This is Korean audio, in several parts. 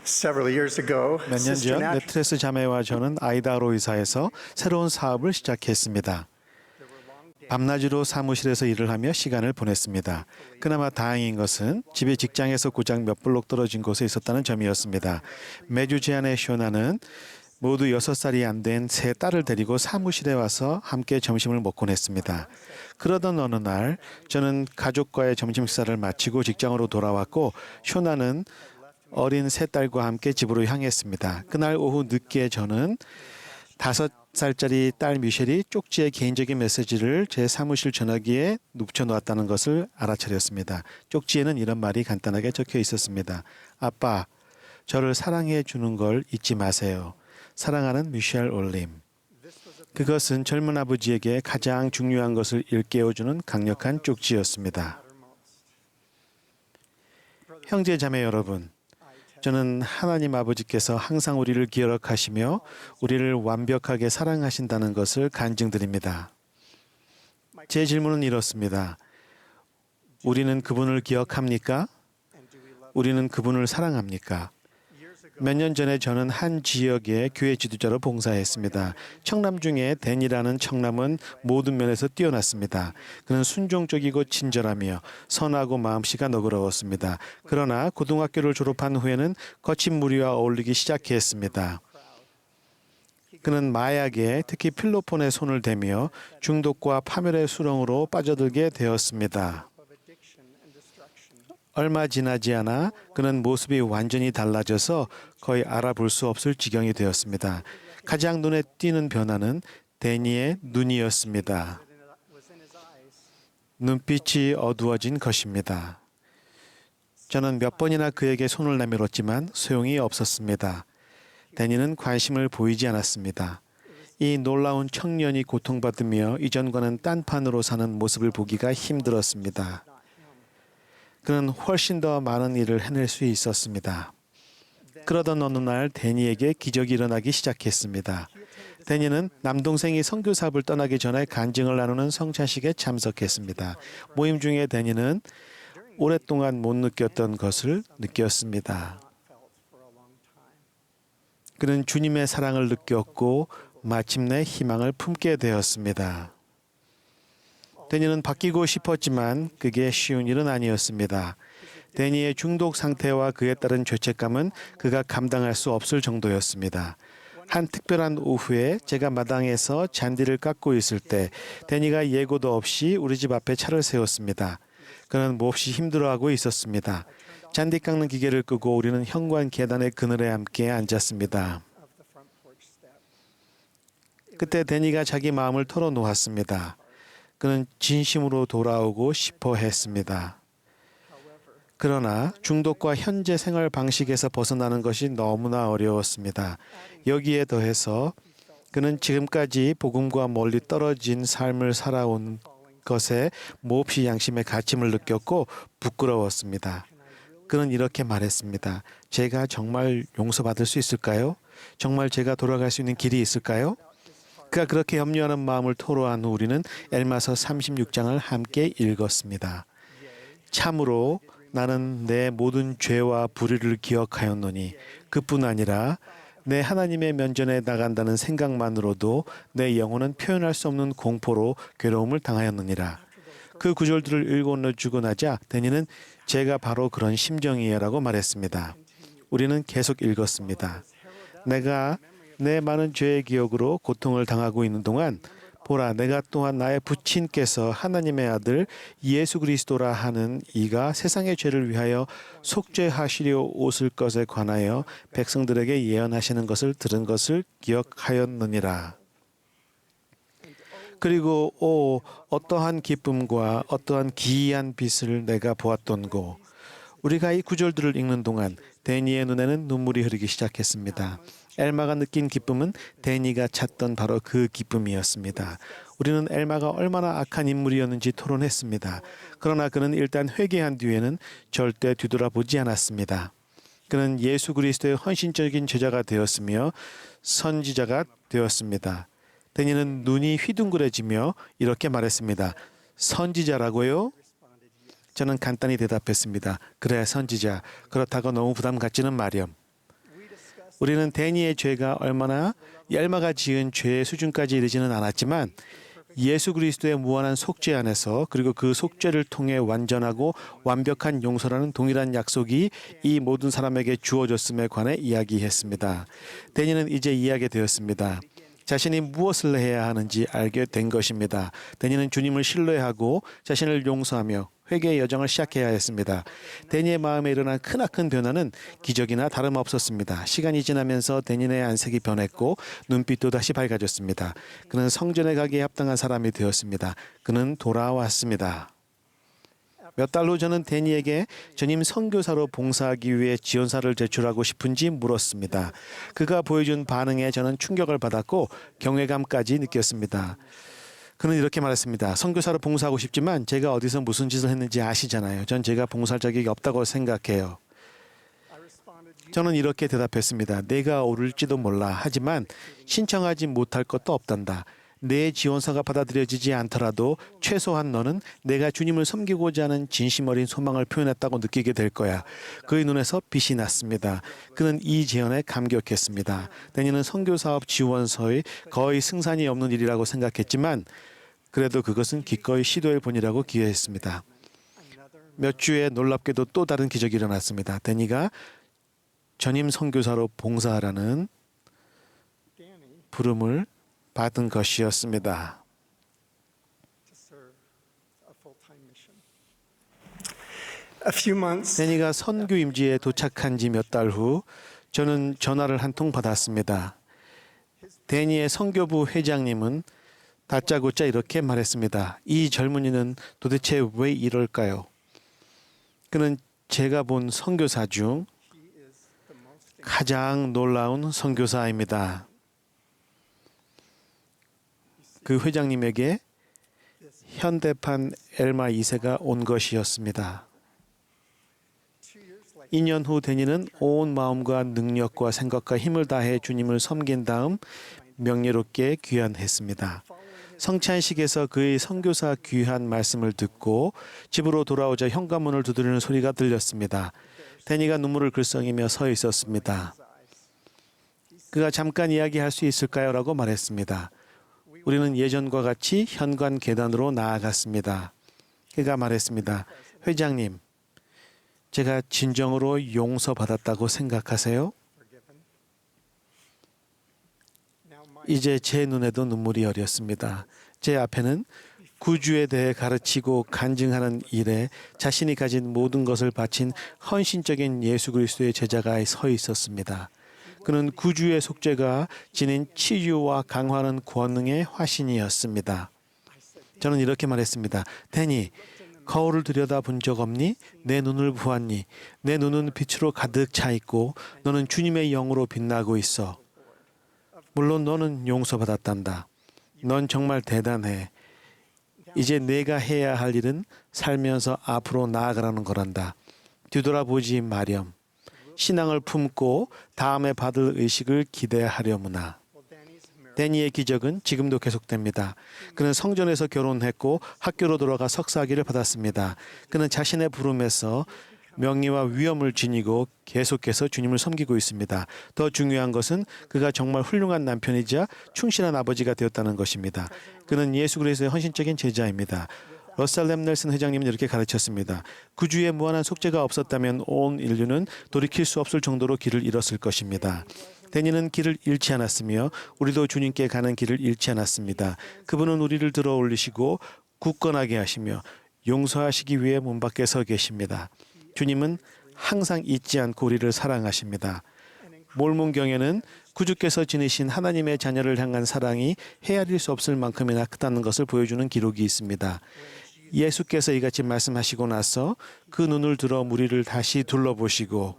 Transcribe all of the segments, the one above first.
Several years ago, 몇 년 Sister 전 Nat 네트레스 자매와 저는 아이다호로 이사해서 새로운 사업을 시작했습니다. 밤낮으로 사무실에서 일을 하며 시간을 보냈습니다. 그나마 다행인 것은 집이 직장에서 고작 몇 블록 떨어진 곳에 있었다는 점이었습니다. 매주 제 아내 쇼나는 모두 6살이 안 된 세 딸을 데리고 사무실에 와서 함께 점심을 먹곤 했습니다. 그러던 어느 날 저는 가족과의 점심 식사를 마치고 직장으로 돌아왔고 쇼나는 어린 세 딸과 함께 집으로 향했습니다. 그날 오후 늦게 저는 5살짜리 딸 미셸이 쪽지에 개인적인 메시지를 제 사무실 전화기에 눕혀놓았다는 것을 알아차렸습니다. 쪽지에는 이런 말이 간단하게 적혀 있었습니다. 아빠, 저를 사랑해 주는 걸 잊지 마세요. 사랑하는 미셸 올림. 그것은 젊은 아버지에게 가장 중요한 것을 일깨워주는 강력한 쪽지였습니다. 형제 자매 여러분, 저는 하나님 아버지께서 항상 우리를 기억하시며 우리를 완벽하게 사랑하신다는 것을 간증드립니다. 제 질문은 이렇습니다. 우리는 그분을 기억합니까? 우리는 그분을 사랑합니까? 몇 년 전에 저는 한 지역의 교회 지도자로 봉사했습니다. 청남 중에 댄이라는 청남은 모든 면에서 뛰어났습니다. 그는 순종적이고 친절하며 선하고 마음씨가 너그러웠습니다. 그러나 고등학교를 졸업한 후에는 거친 무리와 어울리기 시작했습니다. 그는 마약에 특히 필로폰에 손을 대며 중독과 파멸의 수렁으로 빠져들게 되었습니다. 얼마 지나지 않아 그는 모습이 완전히 달라져서 거의 알아볼 수 없을 지경이 되었습니다. 가장 눈에 띄는 변화는 데니의 눈이었습니다. 눈빛이 어두워진 것입니다. 저는 몇 번이나 그에게 손을 내밀었지만 소용이 없었습니다. 데니는 관심을 보이지 않았습니다. 이 놀라운 청년이 고통받으며 이전과는 딴판으로 사는 모습을 보기가 힘들었습니다. 그는 훨씬 더 많은 일을 해낼 수 있었습니다. 그러던 어느 날 데니에게 기적이 일어나기 시작했습니다. 데니는 남동생이 선교 사업을 떠나기 전에 간증을 나누는 성찬식에 참석했습니다. 모임 중에 데니는 오랫동안 못 느꼈던 것을 느꼈습니다. 그는 주님의 사랑을 느꼈고 마침내 희망을 품게 되었습니다. 데니는 바뀌고 싶었지만 그게 쉬운 일은 아니었습니다. 데니의 중독 상태와 그에 따른 죄책감은 그가 감당할 수 없을 정도였습니다. 한 특별한 오후에 제가 마당에서 잔디를 깎고 있을 때 데니가 예고도 없이 우리 집 앞에 차를 세웠습니다. 그는 몹시 힘들어하고 있었습니다. 잔디 깎는 기계를 끄고 우리는 현관 계단의 그늘에 함께 앉았습니다. 그때 데니가 자기 마음을 털어놓았습니다. 그는 진심으로 돌아오고 싶어 했습니다. 그러나 중독과 현재 생활 방식에서 벗어나는 것이 너무나 어려웠습니다. 여기에 더해서 그는 지금까지 복음과 멀리 떨어진 삶을 살아온 것에 몹시 양심의 가침을 느꼈고 부끄러웠습니다. 그는 이렇게 말했습니다. 제가 정말 용서받을 수 있을까요? 정말 제가 돌아갈 수 있는 길이 있을까요? 그가 그렇게 염려하는 마음을 토로한 후 우리는 엘마서 36장을 함께 읽었습니다. 참으로 나는 내 모든 죄와 불의를 기억하였노니 그뿐 아니라 내 하나님의 면전에 나간다는 생각만으로도 내 영혼은 표현할 수 없는 공포로 괴로움을 당하였느니라. 그 구절들을 읽어주고 나자 데니는 제가 바로 그런 심정이에요라고 말했습니다. 우리는 계속 읽었습니다. 내가 내 많은 죄의 기억으로 고통을 당하고 있는 동안 보라 내가 또한 나의 부친께서 하나님의 아들 예수 그리스도라 하는 이가 세상의 죄를 위하여 속죄하시려 오실 것에 관하여 백성들에게 예언하시는 것을 들은 것을 기억하였느니라. 그리고 어떠한 기쁨과 어떠한 기이한 빛을 내가 보았던고. 우리가 이 구절들을 읽는 동안 데니의 눈에는 눈물이 흐르기 시작했습니다. 엘마가 느낀 기쁨은 데니가 찾던 바로 그 기쁨이었습니다. 우리는 엘마가 얼마나 악한 인물이었는지 토론했습니다. 그러나 그는 일단 회개한 뒤에는 절대 뒤돌아보지 않았습니다. 그는 예수 그리스도의 헌신적인 제자가 되었으며 선지자가 되었습니다. 데니는 눈이 휘둥그레지며 이렇게 말했습니다. 선지자라고요? 저는 간단히 대답했습니다. 그래 선지자. 그렇다고 너무 부담 갖지는 마렴. 우리는 데니의 죄가 얼마나 얄마가 지은 죄의 수준까지 이르지는 않았지만 예수 그리스도의 무한한 속죄 안에서 그리고 그 속죄를 통해 완전하고 완벽한 용서라는 동일한 약속이 이 모든 사람에게 주어졌음에 관해 이야기했습니다. 데니는 이제 이해하게 되었습니다. 자신이 무엇을 해야 하는지 알게 된 것입니다. 데니는 주님을 신뢰하고 자신을 용서하며 회개의 여정을 시작해야 했습니다. 데니의 마음에 일어난 크나큰 변화는 기적이나 다름없었습니다. 시간이 지나면서 데니의 안색이 변했고 눈빛도 다시 밝아졌습니다. 그는 성전에 가기에 합당한 사람이 되었습니다. 그는 돌아왔습니다. 몇 달 후 저는 데니에게 전임 선교사로 봉사하기 위해 지원서를 제출하고 싶은지 물었습니다. 그가 보여준 반응에 저는 충격을 받았고 경외감까지 느꼈습니다. 그는 이렇게 말했습니다. 선교사로 봉사하고 싶지만 제가 어디서 무슨 짓을 했는지 아시잖아요. 전 제가 봉사할 자격이 없다고 생각해요. 저는 이렇게 대답했습니다. 내가 오를지도 몰라. 하지만 신청하지 못할 것도 없단다. 내 지원서가 받아들여지지 않더라도 최소한 너는 내가 주님을 섬기고자 하는 진심 어린 소망을 표현했다고 느끼게 될 거야. 그의 눈에서 빛이 났습니다. 그는 이 제안에 감격했습니다. 데니는 선교사업 지원서의 거의 승산이 없는 일이라고 생각했지만 그래도 그것은 기꺼이 시도해 보니라고 기여했습니다. 몇 주에 놀랍게도 또 다른 기적이 일어났습니다. 데니가 전임 선교사로 봉사하라는 부름을 받은 것이었습니다. 데니가 선교 임지에 도착한 지 몇 달 후 저는 전화를 한 통 받았습니다. 데니의 선교부 회장님은 다짜고짜 이렇게 말했습니다. 이 젊은이는 도대체 왜 이럴까요? 그는 제가 본 선교사 중 가장 놀라운 선교사입니다. 그 회장님에게 현대판 엘마 2세가 온 것이었습니다. 2년 후 데니는 온 마음과 능력과 생각과 힘을 다해 주님을 섬긴 다음 명예롭게 귀환했습니다. 성찬식에서 그의 선교사 귀한 말씀을 듣고 집으로 돌아오자 현관문을 두드리는 소리가 들렸습니다. 데니가 눈물을 글썽이며 서 있었습니다. 그가 잠깐 이야기할 수 있을까요? 라고 말했습니다. 우리는 예전과 같이 현관 계단으로 나아갔습니다. 그가 말했습니다. 회장님, 제가 진정으로 용서받았다고 생각하세요? 이제 제 눈에도 눈물이 어렸습니다. 제 앞에는 구주에 대해 가르치고 간증하는 일에 자신이 가진 모든 것을 바친 헌신적인 예수 그리스도의 제자가 서 있었습니다. 그는 구주의 속죄가 지닌 치유와 강화하는 권능의 화신이었습니다. 저는 이렇게 말했습니다. 데니, 거울을 들여다본 적 없니? 내 눈을 보았니? 내 눈은 빛으로 가득 차 있고 너는 주님의 영으로 빛나고 있어. 물론 너는 용서받았단다. 넌 정말 대단해. 이제 내가 해야 할 일은 살면서 앞으로 나아가라는 거란다. 뒤돌아보지 마렴. 신앙을 품고 다음에 받을 의식을 기대하려무나. 데니의 기적은 지금도 계속됩니다. 그는 성전에서 결혼했고 학교로 돌아가 석사학위를 받았습니다. 그는 자신의 부름에서 명예와 위엄을 지니고 계속해서 주님을 섬기고 있습니다. 더 중요한 것은 그가 정말 훌륭한 남편이자 충실한 아버지가 되었다는 것입니다. 그는 예수 그리스도의 헌신적인 제자입니다. 러셀 넬슨 회장님은 이렇게 가르쳤습니다. 구주의 무한한 속죄가 없었다면 온 인류는 돌이킬 수 없을 정도로 길을 잃었을 것입니다. 데니는 길을 잃지 않았으며 우리도 주님께 가는 길을 잃지 않았습니다. 그분은 우리를 들어 올리시고 굳건하게 하시며 용서하시기 위해 문 밖에 서 계십니다. 주님은 항상 잊지 않고 우리를 사랑하십니다. 몰문경에는 구주께서 지니신 하나님의 자녀를 향한 사랑이 헤아릴 수 없을 만큼이나 크다는 것을 보여주는 기록이 있습니다. 예수께서 이같이 말씀하시고 나서 그 눈을 들어 무리를 다시 둘러보시고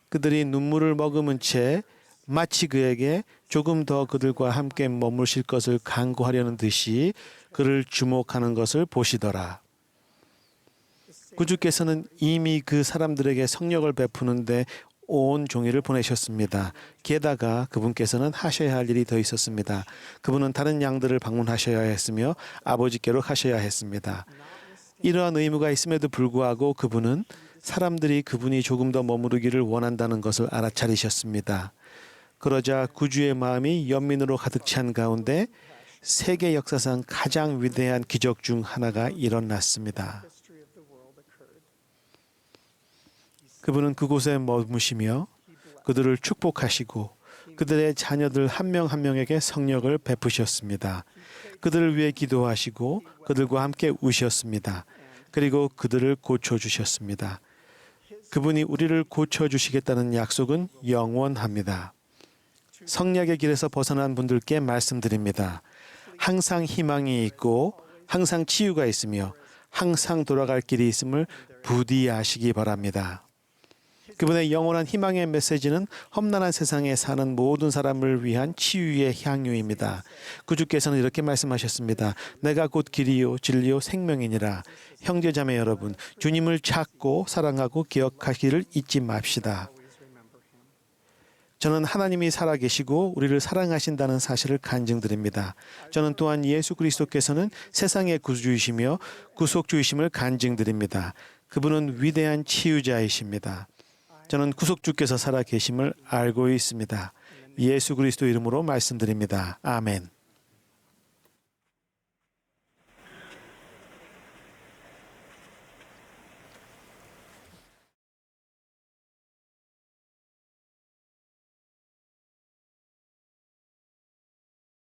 그들이 눈물을 머금은 채 마치 그에게 조금 더 그들과 함께 머무실 것을 간구하려는 듯이 그를 주목하는 것을 보시더라. 구주께서는 이미 그 사람들에게 성령을 베푸는데 온 종일을 보내셨습니다. 게다가 그분께서는 하셔야 할 일이 더 있었습니다. 그분은 다른 양들을 방문하셔야 했으며 아버지께로 가셔야 했습니다. 이러한 의무가 있음에도 불구하고 그분은 사람들이 그분이 조금 더 머무르기를 원한다는 것을 알아차리셨습니다. 그러자 구주의 마음이 연민으로 가득 찬 가운데 세계 역사상 가장 위대한 기적 중 하나가 일어났습니다. 그분은 그곳에 머무시며 그들을 축복하시고 그들의 자녀들 한 명 한 명에게 성령을 베푸셨습니다. 그들을 위해 기도하시고 그들과 함께 우셨습니다. 그리고 그들을 고쳐주셨습니다. 그분이 우리를 고쳐주시겠다는 약속은 영원합니다. 성약의 길에서 벗어난 분들께 말씀드립니다. 항상 희망이 있고 항상 치유가 있으며 항상 돌아갈 길이 있음을 부디 아시기 바랍니다. 그분의 영원한 희망의 메시지는 험난한 세상에 사는 모든 사람을 위한 치유의 향유입니다. 구주께서는 이렇게 말씀하셨습니다. 내가 곧 길이요 진리요 생명이니라. 형제자매 여러분, 주님을 찾고 사랑하고 기억하기를 잊지 맙시다. 저는 하나님이 살아계시고 우리를 사랑하신다는 사실을 간증드립니다. 저는 또한 예수 그리스도께서는 세상의 구주이시며 구속주이심을 간증드립니다. 그분은 위대한 치유자이십니다. 저는 구속주께서 살아계심을 알고 있습니다. 예수 그리스도 이름으로 말씀드립니다. 아멘.